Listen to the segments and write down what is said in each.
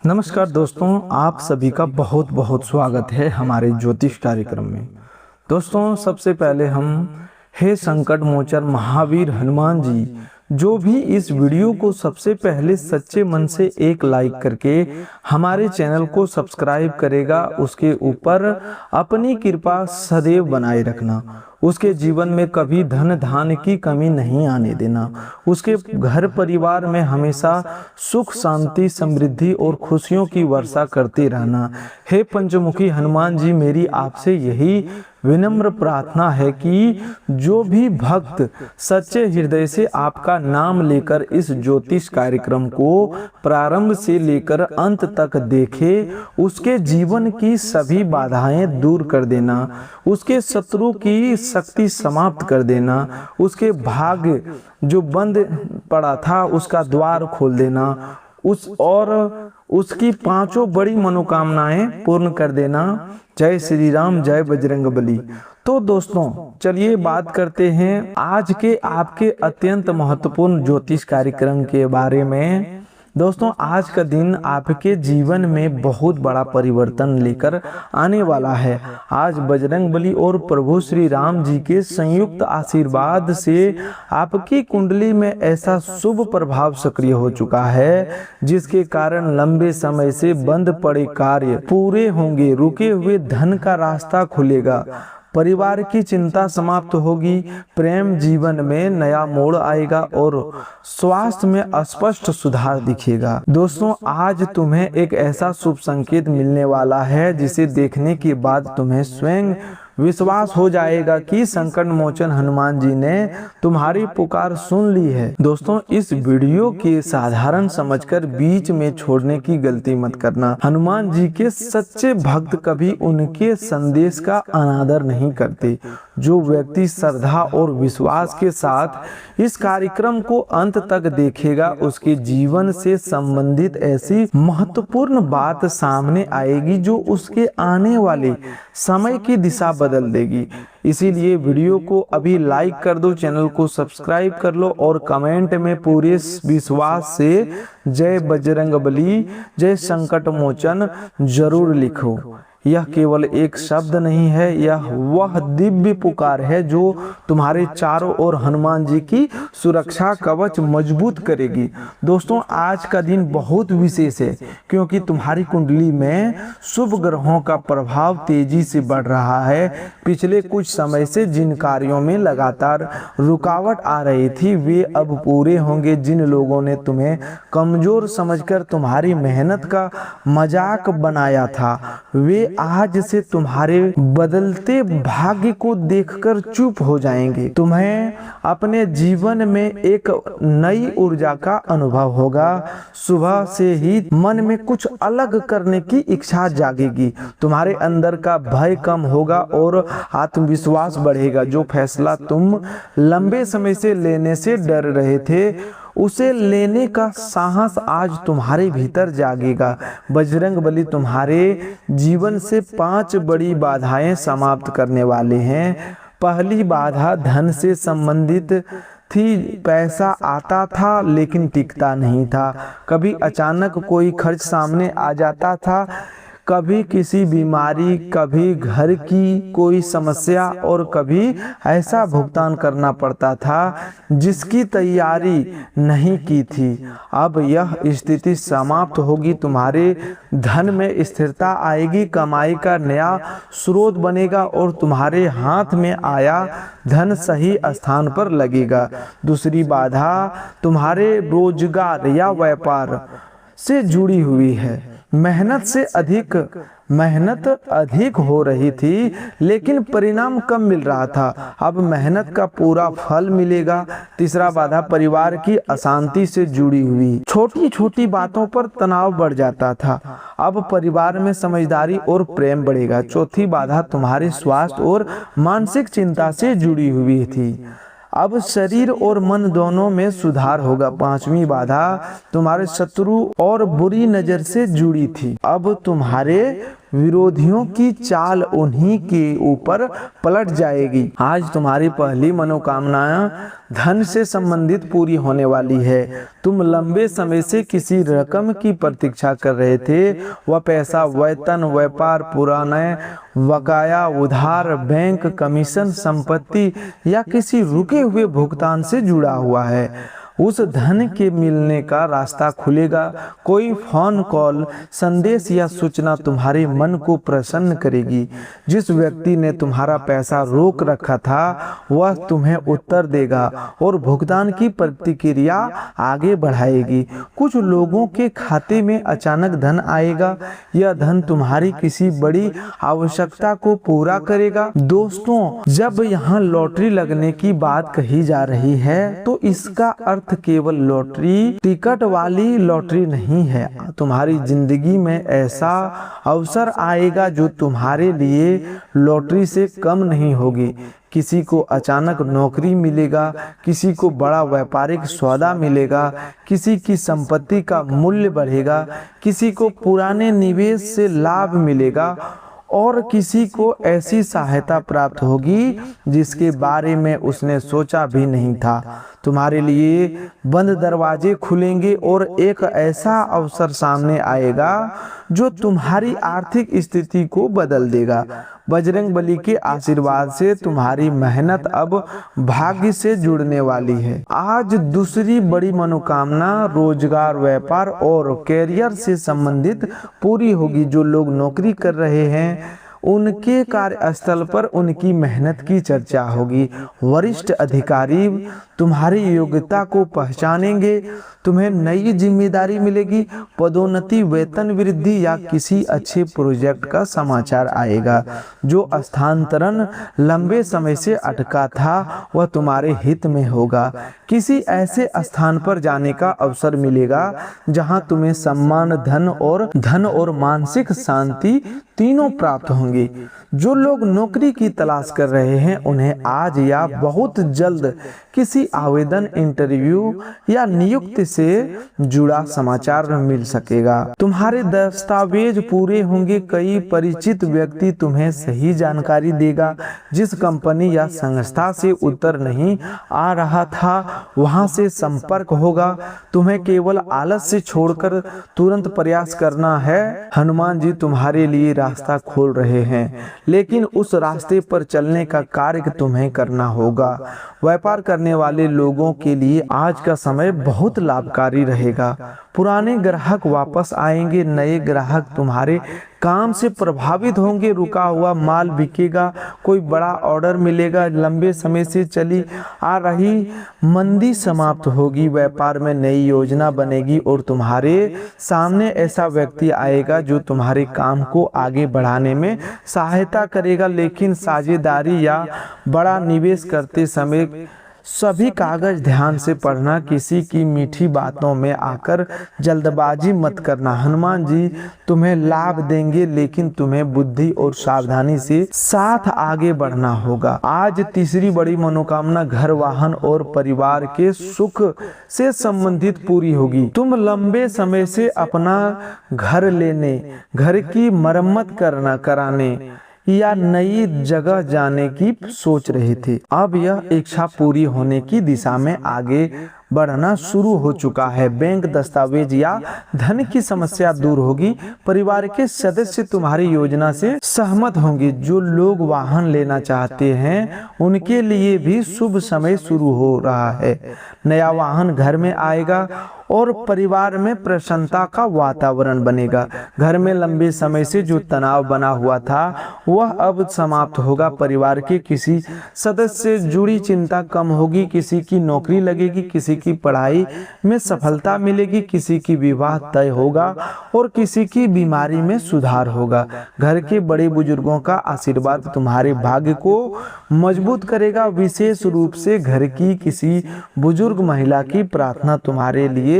नमस्कार दोस्तों, आप सभी का बहुत बहुत स्वागत है हमारे ज्योतिष कार्यक्रम में। दोस्तों, सबसे पहले हम हे संकट मोचन महावीर हनुमान जी, जो भी इस वीडियो को सबसे पहले सच्चे मन से एक लाइक करके हमारे चैनल को सब्सक्राइब करेगा, उसके ऊपर अपनी कृपा सदैव बनाए रखना। उसके जीवन में कभी धन धान्य की कमी नहीं आने देना। उसके घर परिवार में हमेशा सुख शांति समृद्धि और खुशियों की वर्षा करते रहना। हे पंचमुखी हनुमान जी, मेरी आपसे यही विनम्र प्रार्थना है कि जो भी भक्त सच्चे हृदय से आपका नाम लेकर इस ज्योतिष कार्यक्रम को प्रारंभ से लेकर अंत तक देखे, उसके जीवन की सभी बाधाएं दूर कर देना, उसके शत्रु की शक्ति समाप्त कर देना, उसके भाग्य जो बंद पड़ा था उसका द्वार खोल देना, उसकी पांचों बड़ी मनोकामनाएं पूर्ण कर देना। जय श्री राम, जय बजरंगबली। तो दोस्तों, चलिए बात करते हैं आज के आपके अत्यंत महत्वपूर्ण ज्योतिष कार्यक्रम के बारे में। दोस्तों, आज का दिन आपके जीवन में बहुत बड़ा परिवर्तन लेकर आने वाला है। आज बजरंगबली और प्रभु श्री राम जी के संयुक्त आशीर्वाद से आपकी कुंडली में ऐसा शुभ प्रभाव सक्रिय हो चुका है, जिसके कारण लंबे समय से बंद पड़े कार्य पूरे होंगे, रुके हुए धन का रास्ता खुलेगा, परिवार की चिंता समाप्त होगी, प्रेम जीवन में नया मोड़ आएगा और स्वास्थ्य में स्पष्ट सुधार दिखेगा। दोस्तों, आज तुम्हें एक ऐसा शुभ संकेत मिलने वाला है जिसे देखने के बाद तुम्हें स्वयं विश्वास हो जाएगा कि संकट मोचन हनुमान जी ने तुम्हारी पुकार सुन ली है। दोस्तों, इस वीडियो के साधारण समझकर बीच में छोड़ने की गलती मत करना। हनुमान जी के सच्चे भक्त कभी उनके संदेश का अनादर नहीं करते। जो व्यक्ति श्रद्धा और विश्वास के साथ इस कार्यक्रम को अंत तक देखेगा, उसके जीवन से संबंधित ऐसी महत्वपूर्ण बात सामने आएगी जो उसके आने वाले समय की दिशा बदल देगी। इसीलिए वीडियो को अभी लाइक कर दो, चैनल को सब्सक्राइब कर लो और कमेंट में पूरे विश्वास से जय बजरंगबली, जय संकट मोचन जरूर लिखो। यह केवल एक शब्द नहीं है, यह वह दिव्य पुकार है जो तुम्हारे चारों ओर हनुमान जी की सुरक्षा कवच मजबूत करेगी। दोस्तों, आज का दिन बहुत विशेष है क्योंकि तुम्हारी कुंडली में शुभ ग्रहों का प्रभाव तेजी से बढ़ रहा है। पिछले कुछ समय से जिन कार्यों में लगातार रुकावट आ रही थी, वे अब पूरे होंगे। जिन लोगों ने तुम्हें कमजोर समझकर तुम्हारी मेहनत का मजाक बनाया था, वे आज से तुम्हारे बदलते भाग्य को देखकर चुप हो जाएंगे। तुम्हें अपने जीवन में एक नई ऊर्जा का अनुभव होगा। सुबह से ही मन में कुछ अलग करने की इच्छा जागेगी। तुम्हारे अंदर का भय कम होगा और आत्मविश्वास बढ़ेगा। जो फैसला तुम लंबे समय से लेने से डर रहे थे, उसे लेने का साहस आज तुम्हारे भीतर जागेगा। बजरंगबली तुम्हारे जीवन से 5 बड़ी बाधाएं समाप्त करने वाले हैं। पहली बाधा धन से संबंधित थी। पैसा आता था लेकिन टिकता नहीं था। कभी अचानक कोई खर्च सामने आ जाता था, कभी किसी बीमारी, कभी घर की कोई समस्या और कभी ऐसा भुगतान करना पड़ता था जिसकी तैयारी नहीं की थी। अब यह स्थिति समाप्त होगी। तुम्हारे धन में स्थिरता आएगी, कमाई का नया स्रोत बनेगा और तुम्हारे हाथ में आया धन सही स्थान पर लगेगा। दूसरी बाधा तुम्हारे रोजगार या व्यापार से जुड़ी हुई है। मेहनत अधिक हो रही थी लेकिन परिणाम कम मिल रहा था। अब मेहनत का पूरा फल मिलेगा। तीसरा बाधा परिवार की अशांति से जुड़ी हुई। छोटी छोटी बातों पर तनाव बढ़ जाता था, अब परिवार में समझदारी और प्रेम बढ़ेगा। चौथी बाधा तुम्हारे स्वास्थ्य और मानसिक चिंता से जुड़ी हुई थी। अब शरीर और मन दोनों में सुधार होगा। पांचवी बाधा तुम्हारे शत्रु और बुरी नजर से जुड़ी थी, अब तुम्हारे विरोधियों की चाल उन्हीं के ऊपर पलट जाएगी। आज तुम्हारी पहली मनोकामना धन से संबंधित पूरी होने वाली है। तुम लंबे समय से किसी रकम की प्रतीक्षा कर रहे थे, वह पैसा वेतन, व्यापार, पुराने बकाया, उधार, बैंक, कमीशन, संपत्ति या किसी रुके हुए भुगतान से जुड़ा हुआ है। उस धन के मिलने का रास्ता खुलेगा। कोई फोन कॉल, संदेश या सूचना तुम्हारे मन को प्रसन्न करेगी। जिस व्यक्ति ने तुम्हारा पैसा रोक रखा था वह तुम्हें उत्तर देगा और भुगतान की प्रतिक्रिया आगे बढ़ाएगी। कुछ लोगों के खाते में अचानक धन आएगा। यह धन तुम्हारी किसी बड़ी आवश्यकता को पूरा करेगा। दोस्तों, जब यहाँ लॉटरी लगने की बात कही जा रही है तो इसका अर्थ केवल लॉटरी टिकट वाली लॉटरी नहीं है। तुम्हारी जिंदगी में ऐसा अवसर आएगा जो तुम्हारे लिए लॉटरी से कम नहीं होगी। किसी को अचानक नौकरी मिलेगा, किसी को बड़ा व्यापारिक सौदा मिलेगा, किसी की संपत्ति का मूल्य बढ़ेगा, किसी को पुराने निवेश से लाभ मिलेगा और किसी को ऐसी सहायता प्राप्त होगी जिसके बारे में उसने सोचा भी नहीं था। तुम्हारे लिए बंद दरवाजे खुलेंगे और एक ऐसा अवसर सामने आएगा जो तुम्हारी आर्थिक स्थिति को बदल देगा। बजरंग बली के आशीर्वाद से तुम्हारी मेहनत अब भाग्य से जुड़ने वाली है। आज दूसरी बड़ी मनोकामना रोजगार, व्यापार और कैरियर से संबंधित पूरी होगी। जो लोग नौकरी कर रहे हैं उनके कार्यस्थल पर उनकी मेहनत की चर्चा होगी। वरिष्ठ अधिकारी तुम्हारी योग्यता को पहचानेंगे। तुम्हें नई जिम्मेदारी मिलेगी, पदोन्नति, वेतन वृद्धि या किसी अच्छे प्रोजेक्ट का समाचार आएगा। जो स्थानांतरण लंबे समय से अटका था वह तुम्हारे हित में होगा। किसी ऐसे स्थान पर जाने का अवसर मिलेगा जहां तुम्हें सम्मान, धन और मानसिक शांति तीनों प्राप्त होंगे। जो लोग नौकरी की तलाश कर रहे हैं उन्हें आज या बहुत जल्द किसी आवेदन, इंटरव्यू या नियुक्ति से जुड़ा समाचार मिल सकेगा। तुम्हारे दस्तावेज पूरे होंगे। कई परिचित व्यक्ति तुम्हें सही जानकारी देगा। जिस कंपनी या संस्था से उत्तर नहीं आ रहा था वहां से संपर्क होगा। तुम्हें केवल आलस से छोड़कर तुरंत प्रयास करना है। हनुमान जी तुम्हारे लिए रास्ता खोल रहे हैं, लेकिन उस रास्ते पर चलने का कार्य तुम्हें करना होगा। व्यापार करने वाले लोगों के लिए आज का समय बहुत लाभकारी रहेगा। पुराने ग्राहक वापस आएंगे, नए ग्राहक तुम्हारे काम से प्रभावित होंगे। रुका हुआ माल बिकेगा, कोई बड़ा ऑर्डर मिलेगा। लंबे समय से चली आ रही मंदी समाप्त होगी। व्यापार में नई योजना बनेगी और तुम्हारे सामने ऐसा व्यक्ति आएगा जो तुम्हारे काम को आगे बढ़ाने में सहायता करेगा। लेकिन साझेदारी या बड़ा निवेश करते समय सभी कागज ध्यान से पढ़ना। किसी की मीठी बातों में आकर जल्दबाजी मत करना। हनुमान जी तुम्हें लाभ देंगे, लेकिन तुम्हें बुद्धि और सावधानी से साथ आगे बढ़ना होगा। आज तीसरी बड़ी मनोकामना घर, वाहन और परिवार के सुख से संबंधित पूरी होगी। तुम लंबे समय से अपना घर लेने, घर की मरम्मत कराने या नई जगह जाने की सोच रहे थे। अब यह इच्छा पूरी होने की दिशा में आगे बढ़ना शुरू हो चुका है। बैंक, दस्तावेज या धन की समस्या दूर होगी। परिवार के सदस्य तुम्हारी योजना से सहमत होंगे। जो लोग वाहन लेना चाहते हैं उनके लिए भी शुभ समय शुरू हो रहा है। नया वाहन घर में आएगा और परिवार में प्रसन्नता का वातावरण बनेगा। घर में लंबे समय से जो तनाव बना हुआ था वह अब समाप्त होगा। परिवार के किसी सदस्य से जुड़ी चिंता कम होगी। किसी की नौकरी लगेगी, किसी की पढ़ाई में सफलता मिलेगी, किसी की विवाह तय होगा और किसी की बीमारी में सुधार होगा। घर के बड़े बुजुर्गों का आशीर्वाद तुम्हारे भाग्य को मजबूत करेगा। विशेष रूप से घर की किसी बुजुर्ग महिला की प्रार्थना तुम्हारे लिए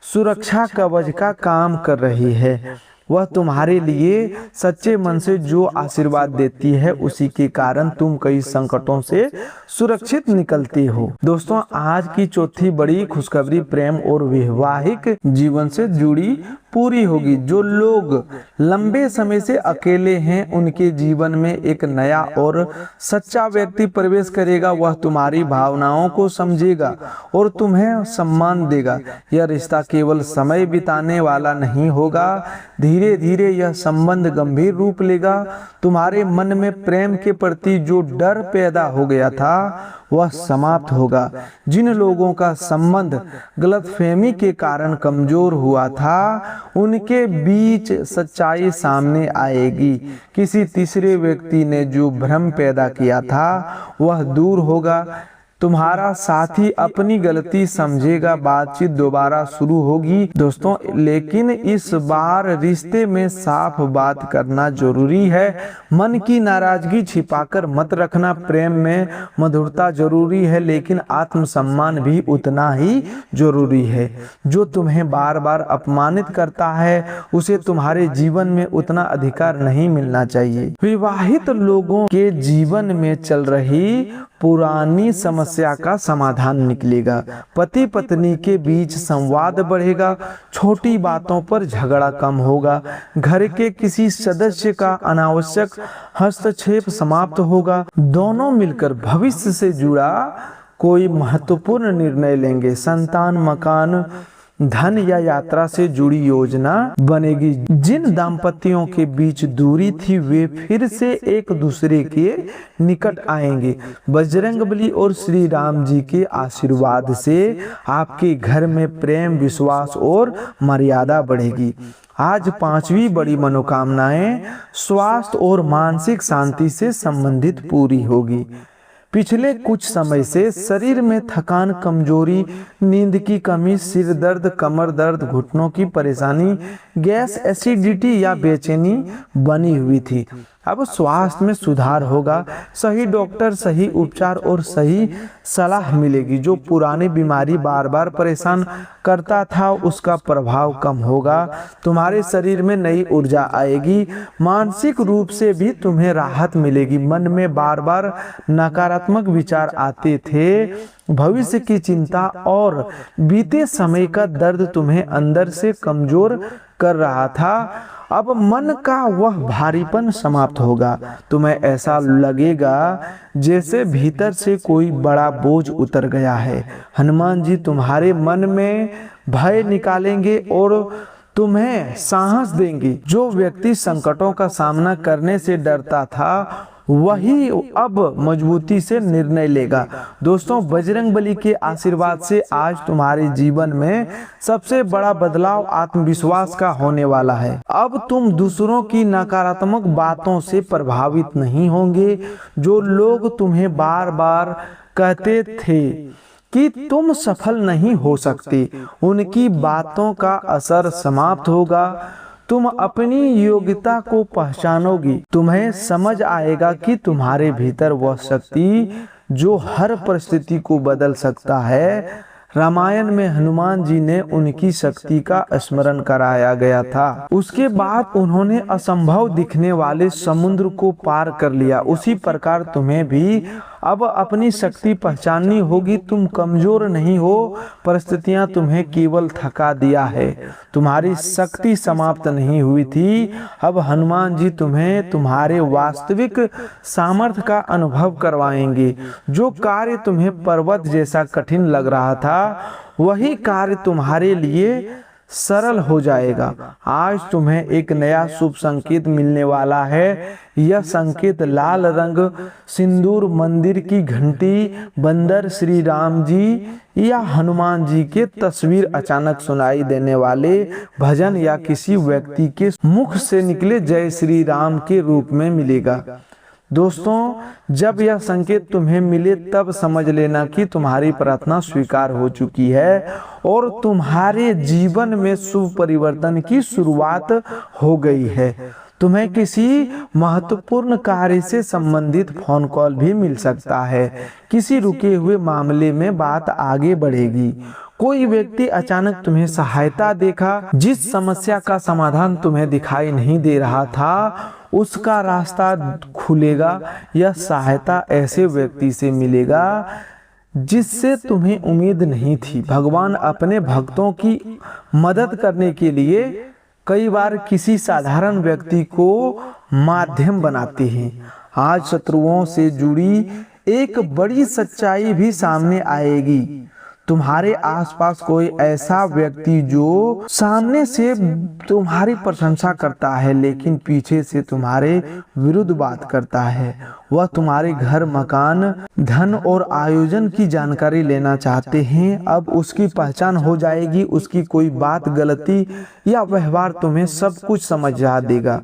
सुरक्षा कवच का काम कर रही है। वह तुम्हारे लिए सच्चे मन से जो आशीर्वाद देती है उसी के कारण तुम कई संकटों से सुरक्षित निकलते हो। दोस्तों, आज की चौथी बड़ी खुशखबरी प्रेम और वैवाहिक जीवन से जुड़ी पूरी होगी। जो लोग लंबे समय से अकेले हैं उनके जीवन में एक नया और सच्चा व्यक्ति प्रवेश करेगा। वह तुम्हारी भावनाओं को समझेगा और तुम्हें सम्मान देगा। यह रिश्ता केवल समय बिताने वाला नहीं होगा, धीरे धीरे यह संबंध गंभीर रूप लेगा। तुम्हारे मन में प्रेम के प्रति जो डर पैदा हो गया था वह समाप्त होगा। जिन लोगों का संबंध गलतफहमी के कारण कमजोर हुआ था उनके बीच सच्चाई सामने आएगी। किसी तीसरे व्यक्ति ने जो भ्रम पैदा किया था वह दूर होगा। तुम्हारा साथी अपनी गलती समझेगा, बातचीत दोबारा शुरू होगी। दोस्तों, लेकिन इस बार रिश्ते में साफ बात करना जरूरी है। मन की नाराजगी छिपाकर मत रखना। प्रेम में मधुरता जरूरी है लेकिन आत्मसम्मान भी उतना ही जरूरी है। जो तुम्हें बार बार अपमानित करता है उसे तुम्हारे जीवन में उतना अधिकार नहीं मिलना चाहिए। विवाहित लोगों के जीवन में चल रही पुरानी समस्या का समाधान निकलेगा। पति पत्नी के बीच संवाद बढ़ेगा, छोटी बातों पर झगड़ा कम होगा, घर के किसी सदस्य का अनावश्यक हस्तक्षेप समाप्त होगा। दोनों मिलकर भविष्य से जुड़ा कोई महत्वपूर्ण निर्णय लेंगे। संतान, मकान, धन या यात्रा से जुड़ी योजना बनेगी। जिन दाम्पत्यों के बीच दूरी थी वे फिर से एक दूसरे के निकट आएंगे। बजरंगबली और श्री राम जी के आशीर्वाद से आपके घर में प्रेम, विश्वास और मर्यादा बढ़ेगी। आज पांचवी बड़ी मनोकामनाएं स्वास्थ्य और मानसिक शांति से संबंधित पूरी होगी। पिछले कुछ समय से शरीर में थकान, कमजोरी, नींद की कमी, सिर दर्द, कमर दर्द, घुटनों की परेशानी, गैस, एसिडिटी या बेचैनी बनी हुई थी। अब स्वास्थ्य में सुधार होगा। सही डॉक्टर, सही उपचार और सही सलाह मिलेगी। जो पुरानी बीमारी बार बार परेशान करता था उसका प्रभाव कम होगा। तुम्हारे शरीर में नई ऊर्जा आएगी। मानसिक रूप से भी तुम्हें राहत मिलेगी। मन में बार बार नकारात्मक विचार आते थे, भविष्य की चिंता और बीते समय का दर्द तुम्हें अंदर से कमजोर कर रहा था। अब मन का वह भारीपन समाप्त होगा। तुम्हें ऐसा लगेगा जैसे भीतर से कोई बड़ा बोझ उतर गया है। हनुमान जी तुम्हारे मन में भय निकालेंगे और तुम्हें साहस देंगे। जो व्यक्ति संकटों का सामना करने से डरता था वही अब मजबूती से निर्णय लेगा। दोस्तों, बजरंगबली के आशीर्वाद से आज तुम्हारे जीवन में सबसे बड़ा बदलाव आत्मविश्वास का होने वाला है। अब तुम दूसरों की नकारात्मक बातों से प्रभावित नहीं होंगे। जो लोग तुम्हें बार बार कहते थे कि तुम सफल नहीं हो सकते, उनकी बातों का असर समाप्त होगा। तुम अपनी योग्यता को पहचानोगी। तुम्हें समझ आएगा कि तुम्हारे भीतर वह शक्ति जो हर परिस्थिति को बदल सकता है। रामायण में हनुमान जी ने उनकी शक्ति का स्मरण कराया गया था। उसके बाद उन्होंने असंभव दिखने वाले समुद्र को पार कर लिया। उसी प्रकार तुम्हें भी अब अपनी शक्ति पहचाननी होगी। तुम कमजोर नहीं हो, परिस्थितियां तुम्हें केवल थका दिया है। तुम्हारी शक्ति समाप्त नहीं हुई थी। अब हनुमान जी तुम्हें तुम्हारे वास्तविक सामर्थ्य का अनुभव करवाएंगे। जो कार्य तुम्हें पर्वत जैसा कठिन लग रहा था वही कार्य तुम्हारे लिए सरल हो जाएगा। आज तुम्हें एक नया शुभ संकेत मिलने वाला है। यह संकेत लाल रंग, सिंदूर, मंदिर की घंटी, बंदर, श्री राम जी या हनुमान जी के तस्वीर, अचानक सुनाई देने वाले भजन या किसी व्यक्ति के मुख से निकले जय श्री राम के रूप में मिलेगा। दोस्तों, जब यह संकेत तुम्हें मिले तब समझ लेना कि तुम्हारी प्रार्थना स्वीकार हो चुकी है और तुम्हारे जीवन में शुभ परिवर्तन की शुरुआत हो गई है। तुम्हें किसी महत्वपूर्ण कार्य से संबंधित फोन कॉल भी मिल सकता है। किसी रुके हुए मामले में बात आगे बढ़ेगी। कोई व्यक्ति अचानक तुम्हें सहायता देखा, जिस समस्या का समाधान तुम्हें दिखाई नहीं दे रहा था उसका रास्ता खुलेगा। यह सहायता ऐसे व्यक्ति से मिलेगा जिससे तुम्हें उम्मीद नहीं थी। भगवान अपने भक्तों की मदद करने के लिए कई बार किसी साधारण व्यक्ति को माध्यम बनाते हैं। आज शत्रुओं से जुड़ी एक बड़ी सच्चाई भी सामने आएगी। तुम्हारे आसपास कोई ऐसा व्यक्ति जो सामने से तुम्हारी प्रशंसा करता है लेकिन पीछे से तुम्हारे विरुद्ध बात करता है। वह तुम्हारे घर, मकान, धन और आयोजन की जानकारी लेना चाहते हैं। अब उसकी पहचान हो जाएगी, उसकी कोई बात, गलती या व्यवहार तुम्हें सब कुछ समझा देगा।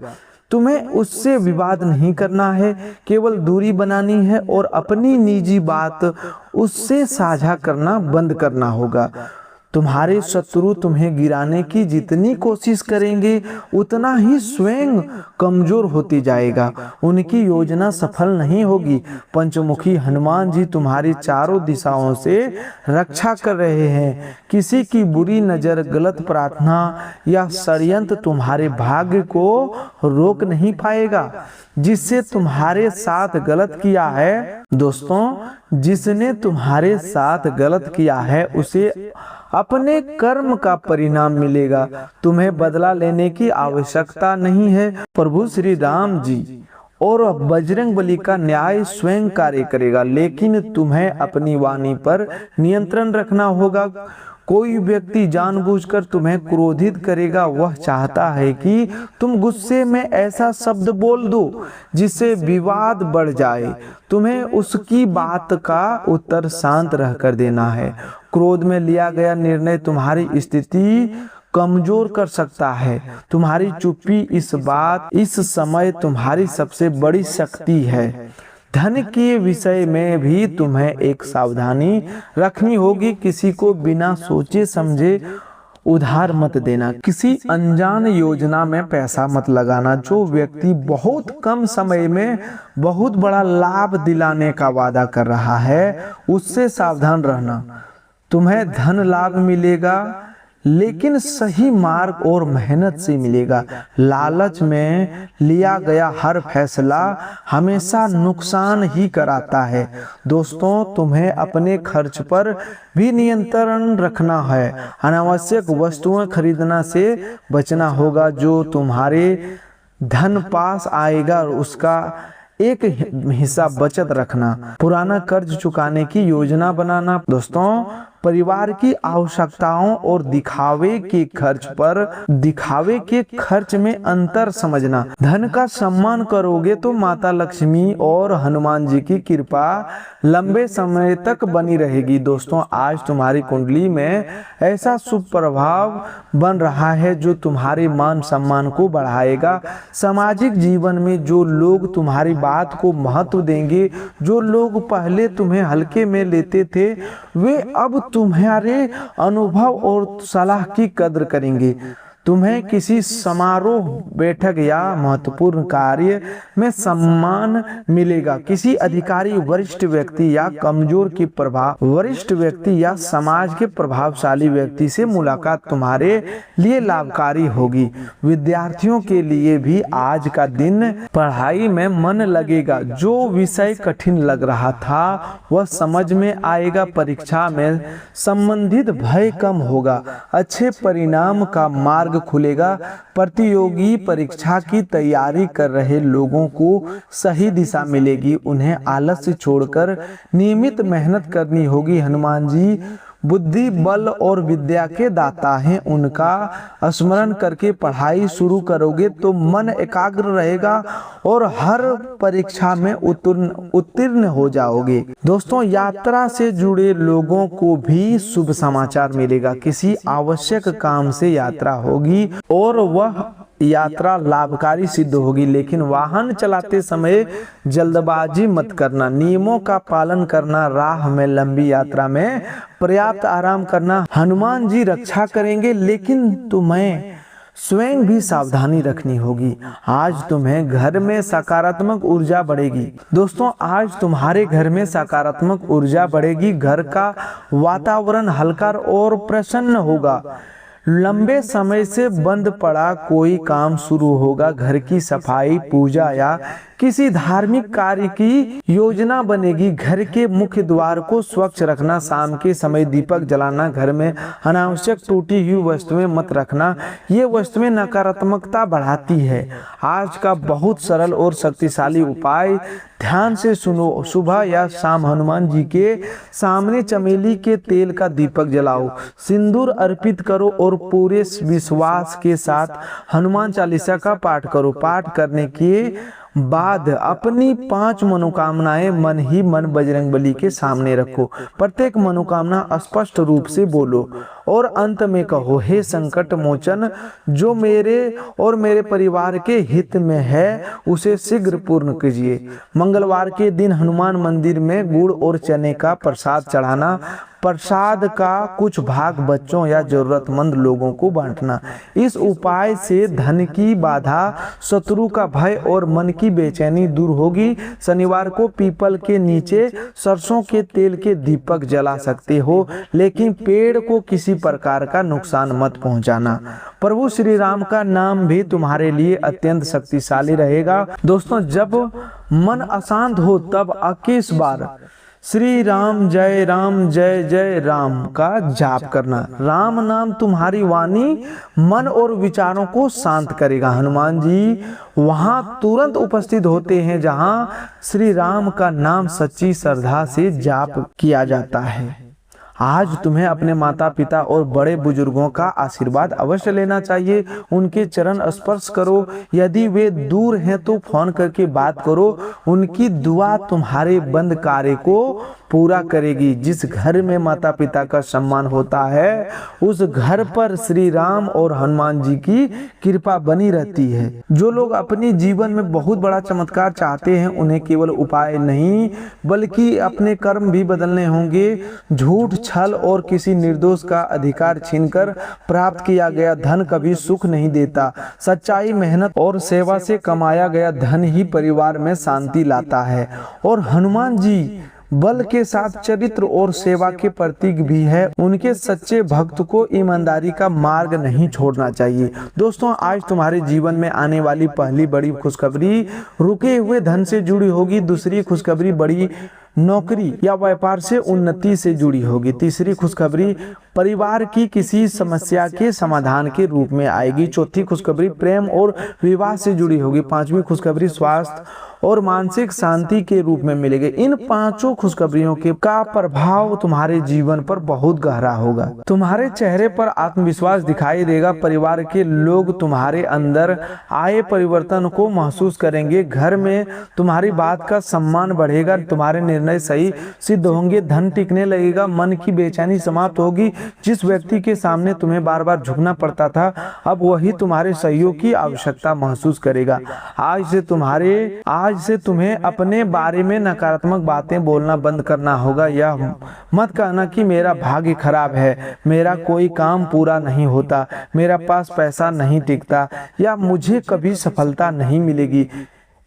तुम्हें उससे विवाद नहीं करना है, केवल दूरी बनानी है और अपनी निजी बात उससे साझा करना बंद करना होगा। तुम्हारे शत्रु तुम्हें गिराने की जितनी कोशिश करेंगे उतना ही स्वयं कमजोर होती जाएगा। उनकी योजना सफल नहीं होगी। पंचमुखी हनुमान जी तुम्हारी चारों दिशाओं से रक्षा कर रहे हैं। किसी की बुरी नजर, गलत प्रार्थना या षड्यंत्र तुम्हारे भाग्य को रोक नहीं पाएगा। जिससे तुम्हारे साथ गलत किया है, दोस्तों, जिसने तुम्हारे साथ गलत किया है उसे अपने कर्म का परिणाम मिलेगा। तुम्हें बदला लेने की आवश्यकता नहीं है। प्रभु श्री राम जी और बजरंगबली का न्याय स्वयं कार्य करेगा, लेकिन तुम्हें अपनी वाणी पर नियंत्रण रखना होगा। कोई व्यक्ति जानबूझकर तुम्हें क्रोधित करेगा। वह चाहता है कि तुम गुस्से में ऐसा शब्द बोल दो जिससे विवाद बढ़ जाए। तुम्हें उसकी बात का उत्तर शांत रहकर देना है। क्रोध में लिया गया निर्णय तुम्हारी स्थिति कमजोर कर सकता है। तुम्हारी चुप्पी इस समय तुम्हारी सबसे बड़ी शक्ति है। धन के विषय में भी तुम्हें एक सावधानी रखनी होगी। किसी को बिना सोचे समझे उधार मत देना। किसी अनजान योजना में पैसा मत लगाना। जो व्यक्ति बहुत कम समय में बहुत बड़ा लाभ दिलाने का वादा कर रहा है उससे सावधान रहना। तुम्हें धन लाभ मिलेगा लेकिन सही मार्ग और मेहनत से मिलेगा। लालच में लिया गया हर फैसला हमेशा नुकसान ही कराता है। दोस्तों, तुम्हें अपने खर्च पर भी नियंत्रण रखना है। अनावश्यक वस्तुएं खरीदना से बचना होगा। जो तुम्हारे धन पास आएगा उसका एक हिस्सा बचत रखना। पुराना कर्ज चुकाने की योजना बनाना। दोस्तों, परिवार की आवश्यकताओं और दिखावे के खर्च में अंतर समझना। धन का सम्मान करोगे तो माता लक्ष्मी और हनुमान जी की कृपा लंबे समय तक बनी रहेगी। दोस्तों, आज तुम्हारी कुंडली में ऐसा शुभ प्रभाव बन रहा है जो तुम्हारे मान सम्मान को बढ़ाएगा। सामाजिक जीवन में जो लोग तुम्हारी बात को महत्व देंगे, जो लोग पहले तुम्हें हल्के में लेते थे, वे अब तुम्हारे अनुभव और सलाह की कद्र करेंगे। तुम्हें किसी समारोह, बैठक या महत्वपूर्ण कार्य में सम्मान मिलेगा। किसी अधिकारी, वरिष्ठ व्यक्ति या समाज के प्रभावशाली व्यक्ति से मुलाकात तुम्हारे लिए लाभकारी होगी। विद्यार्थियों के लिए भी आज का दिन पढ़ाई में मन लगेगा। जो विषय कठिन लग रहा था वह समझ में आएगा। परीक्षा में संबंधित भय कम होगा। अच्छे परिणाम का मार्ग खुलेगा। प्रतियोगी परीक्षा की तैयारी कर रहे लोगों को सही दिशा मिलेगी। उन्हें आलस्य छोड़कर नियमित मेहनत करनी होगी। हनुमान जी बुद्धि, बल और विद्या के दाता हैं। उनका स्मरण करके पढ़ाई शुरू करोगे तो मन एकाग्र रहेगा और हर परीक्षा में उत्तीर्ण हो जाओगे। दोस्तों, यात्रा से जुड़े लोगों को भी शुभ समाचार मिलेगा। किसी आवश्यक काम से यात्रा होगी और वह यात्रा लाभकारी सिद्ध होगी। लेकिन वाहन चलाते समय जल्दबाजी मत करना। नियमों का पालन करना। राह में लंबी यात्रा में पर्याप्त आराम करना। हनुमान जी रक्षा करेंगे लेकिन तुम्हें स्वयं भी सावधानी रखनी होगी। आज तुम्हें घर में सकारात्मक ऊर्जा बढ़ेगी। दोस्तों, आज तुम्हारे घर में सकारात्मक ऊर्जा बढ़ेगी। घर का वातावरण हल्का और प्रसन्न होगा। लंबे समय से बंद पड़ा कोई काम शुरू होगा। घर की सफाई, पूजा या किसी धार्मिक कार्य की योजना बनेगी। घर के मुख्य द्वार को स्वच्छ रखना, शाम के समय दीपक जलाना, घर में अनावश्यक टूटी हुई वस्तुएं मत रखना। ये वस्तुएं नकारात्मकता बढ़ाती है। आज का बहुत सरल और शक्तिशाली उपाय, ध्यान से सुनो। सुबह या शाम हनुमान जी के सामने चमेली के तेल का दीपक जलाओ, सिंदूर अर्पित करो और पूरे विश्वास के साथ हनुमान चालीसा का पाठ करो। पाठ करने के बाद अपनी 5 मनोकामनाएं मन ही मन बजरंगबली के सामने रखो। प्रत्येक मनोकामना स्पष्ट रूप से बोलो और अंत में कहो, हे संकट मोचन, जो मेरे और मेरे परिवार के हित में है उसे शीघ्र पूर्ण कीजिए। मंगलवार के दिन हनुमान मंदिर में गुड़ और चने का प्रसाद चढ़ाना। प्रसाद का कुछ भाग बच्चों या जरूरतमंद लोगों को बांटना। इस उपाय से धन की बाधा, शत्रु का भय और मन की बेचैनी दूर होगी। शनिवार को पीपल के नीचे सरसों के तेल के दीपक जला सकते हो, लेकिन पेड़ को किसी प्रकार का नुकसान मत पहुंचाना। प्रभु श्री राम का नाम भी तुम्हारे लिए अत्यंत शक्तिशाली रहेगा। दोस्तों, जब मन अशांत हो तब 21 बार श्री राम जय जय राम का जाप करना। राम नाम तुम्हारी वाणी, मन और विचारों को शांत करेगा। हनुमान जी वहां तुरंत उपस्थित होते हैं जहां श्री राम का नाम सच्ची श्रद्धा से जाप किया जाता है। आज तुम्हें अपने माता पिता और बड़े बुजुर्गों का आशीर्वाद अवश्य लेना चाहिए। उनके चरण स्पर्श करो। यदि वे दूर हैं तो फोन करके बात करो। उनकी दुआ तुम्हारे बंद कार्य को पूरा करेगी। जिस घर में माता पिता का सम्मान होता है उस घर पर श्री राम और हनुमान जी की कृपा बनी रहती है। जो लोग अपने जीवन में बहुत बड़ा चमत्कार चाहते हैं उन्हें केवल उपाय नहीं बल्कि अपने कर्म भी बदलने होंगे। झूठ, छल और किसी निर्दोष का अधिकार छीनकर प्राप्त किया गया धन कभी सुख नहीं देता। सच्चाई, मेहनत और सेवा से कमाया गया धन ही परिवार में शांति लाता है। और हनुमान जी बल के साथ चरित्र और सेवा के प्रतीक भी है। उनके सच्चे भक्त को ईमानदारी का मार्ग नहीं छोड़ना चाहिए। दोस्तों, आज तुम्हारे जीवन में आने वाली पहली बड़ी खुशखबरी रुके हुए धन से जुड़ी होगी। दूसरी खुशखबरी बड़ी नौकरी या व्यापार से उन्नति से जुड़ी होगी। तीसरी खुशखबरी परिवार की किसी समस्या के समाधान के रूप में आएगी। चौथी खुशखबरी प्रेम और विवाह से जुड़ी होगी। पांचवी खुशखबरी स्वास्थ्य और मानसिक शांति के रूप में मिलेगी। इन 5 खुशखबरियों के का प्रभाव तुम्हारे जीवन पर बहुत गहरा होगा। तुम्हारे चेहरे पर आत्मविश्वास दिखाई देगा। परिवार के लोग तुम्हारे अंदर आए परिवर्तन को महसूस करेंगे। घर में तुम्हारी बात का सम्मान बढ़ेगा। तुम्हारे निर्णय सही सिद्ध होंगे। धन टिकने लगेगा। मन की बेचैनी समाप्त होगी। जिस व्यक्ति के सामने तुम्हें बार बार झुकना पड़ता था अब वही तुम्हारे सहयोग की आवश्यकता महसूस करेगा। आज से तुम्हें अपने बारे में नकारात्मक बातें बोलना बंद करना होगा। यह मत कहना कि मेरा भाग्य खराब है, मेरा कोई काम पूरा नहीं होता, मेरा पास पैसा नहीं टिकता या मुझे कभी सफलता नहीं मिलेगी।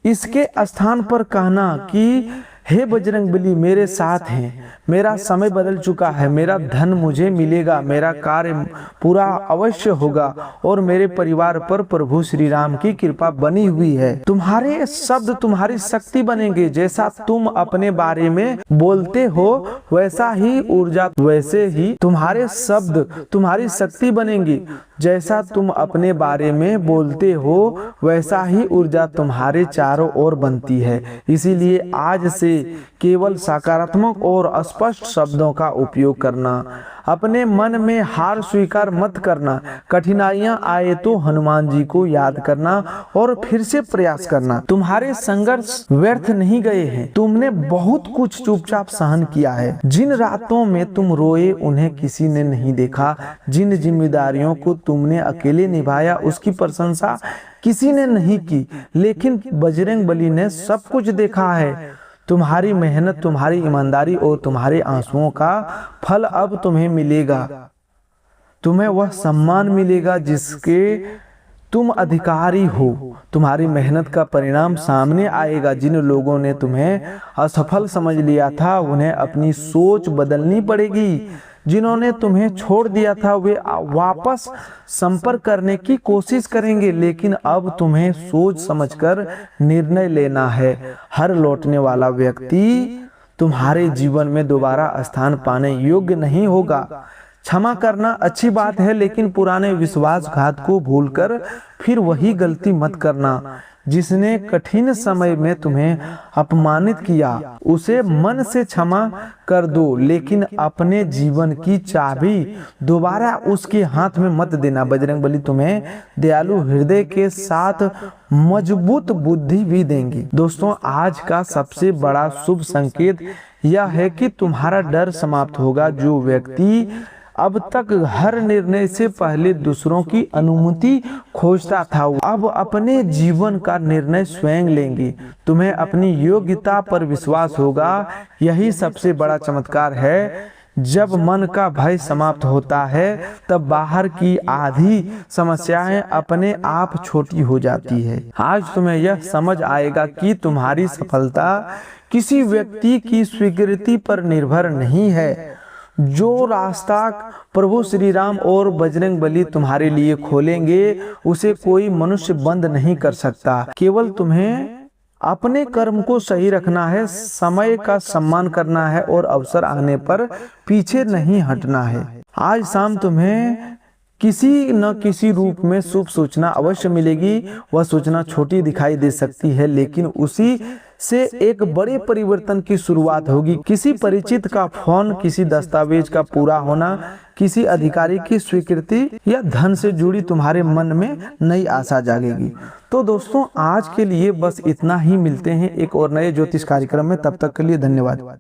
इसके स्थान पर कहना कि हे बजरंगबली मेरे साथ हैं, मेरा समय बदल चुका है, मेरा धन मुझे मिलेगा, मेरा कार्य पूरा अवश्य होगा और मेरे परिवार पर प्रभु श्री राम की कृपा बनी हुई है। तुम्हारे शब्द तुम्हारी शक्ति बनेंगे। जैसा तुम अपने बारे में बोलते हो वैसा ही ऊर्जा, वैसे ही तुम्हारे शब्द तुम्हारी शक्ति बनेंगी। जैसा तुम अपने बारे में बोलते हो वैसा ही ऊर्जा तुम्हारे चारों ओर बनती है। इसीलिए आज से केवल सकारात्मक और स्पष्ट शब्दों का उपयोग करना। अपने मन में हार स्वीकार मत करना। कठिनाइयां आए तो हनुमान जी को याद करना और फिर से प्रयास करना। तुम्हारे संघर्ष व्यर्थ नहीं गए हैं। तुमने बहुत कुछ चुपचाप सहन किया है। जिन रातों में तुम रोए उन्हें किसी ने नहीं देखा। जिन जिम्मेदारियों को तुमने अकेले निभाया उसकी प्रशंसा किसी ने नहीं की, लेकिन बजरंगबली ने सब कुछ देखा है। तुम्हारी मेहनत, तुम्हारी ईमानदारी और तुम्हारे आंसुओं का फल अब तुम्हें मिलेगा। तुम्हें वह सम्मान मिलेगा तुम अधिकारी हो, तुम्हारी मेहनत का परिणाम सामने आएगा। जिन लोगों ने तुम्हें असफल समझ लिया था उन्हें अपनी सोच बदलनी पड़ेगी। जिन्होंने तुम्हें छोड़ दिया था वे वापस संपर्क करने की कोशिश करेंगे, लेकिन अब तुम्हें सोच समझकर निर्णय लेना है। हर लौटने वाला व्यक्ति तुम्हारे जीवन में दोबारा स्थान पाने योग्य नहीं होगा। क्षमा करना अच्छी बात है, लेकिन पुराने विश्वासघात को भूलकर फिर वही गलती मत करना। जिसने कठिन समय में तुम्हें अपमानित किया उसे मन से क्षमा कर दो, लेकिन अपने जीवन की चाबी दोबारा उसके हाथ में मत देना। बजरंगबली तुम्हें दयालु हृदय के साथ मजबूत बुद्धि भी देंगी। दोस्तों, आज का सबसे बड़ा शुभ संकेत यह है कि तुम्हारा डर समाप्त होगा। जो व्यक्ति अब तक हर निर्णय से पहले दूसरों की अनुमति खोजता था, अब अपने जीवन का निर्णय स्वयं लेंगे। तुम्हें अपनी योग्यता पर विश्वास होगा। यही सबसे बड़ा चमत्कार है। जब मन का भय समाप्त होता है तब बाहर की आधी समस्याएं अपने आप छोटी हो जाती है। आज तुम्हें यह समझ आएगा कि तुम्हारी सफलता किसी व्यक्ति की स्वीकृति पर निर्भर नहीं है। जो रास्ता प्रभु श्री राम और बजरंगबली तुम्हारे लिए खोलेंगे उसे कोई मनुष्य बंद नहीं कर सकता। केवल तुम्हें अपने कर्म को सही रखना है, समय का सम्मान करना है और अवसर आने पर पीछे नहीं हटना है। आज शाम तुम्हें किसी न किसी रूप में शुभ सूचना अवश्य मिलेगी। वह सूचना छोटी दिखाई दे सकती है, लेकिन उसी से एक बड़े परिवर्तन की शुरुआत होगी। किसी परिचित का फोन, किसी दस्तावेज का पूरा होना, किसी अधिकारी की स्वीकृति या धन से जुड़ी तुम्हारे मन में नई आशा जागेगी। तो दोस्तों, आज के लिए बस इतना ही। मिलते हैं एक और नए ज्योतिष कार्यक्रम में। तब तक के लिए धन्यवाद।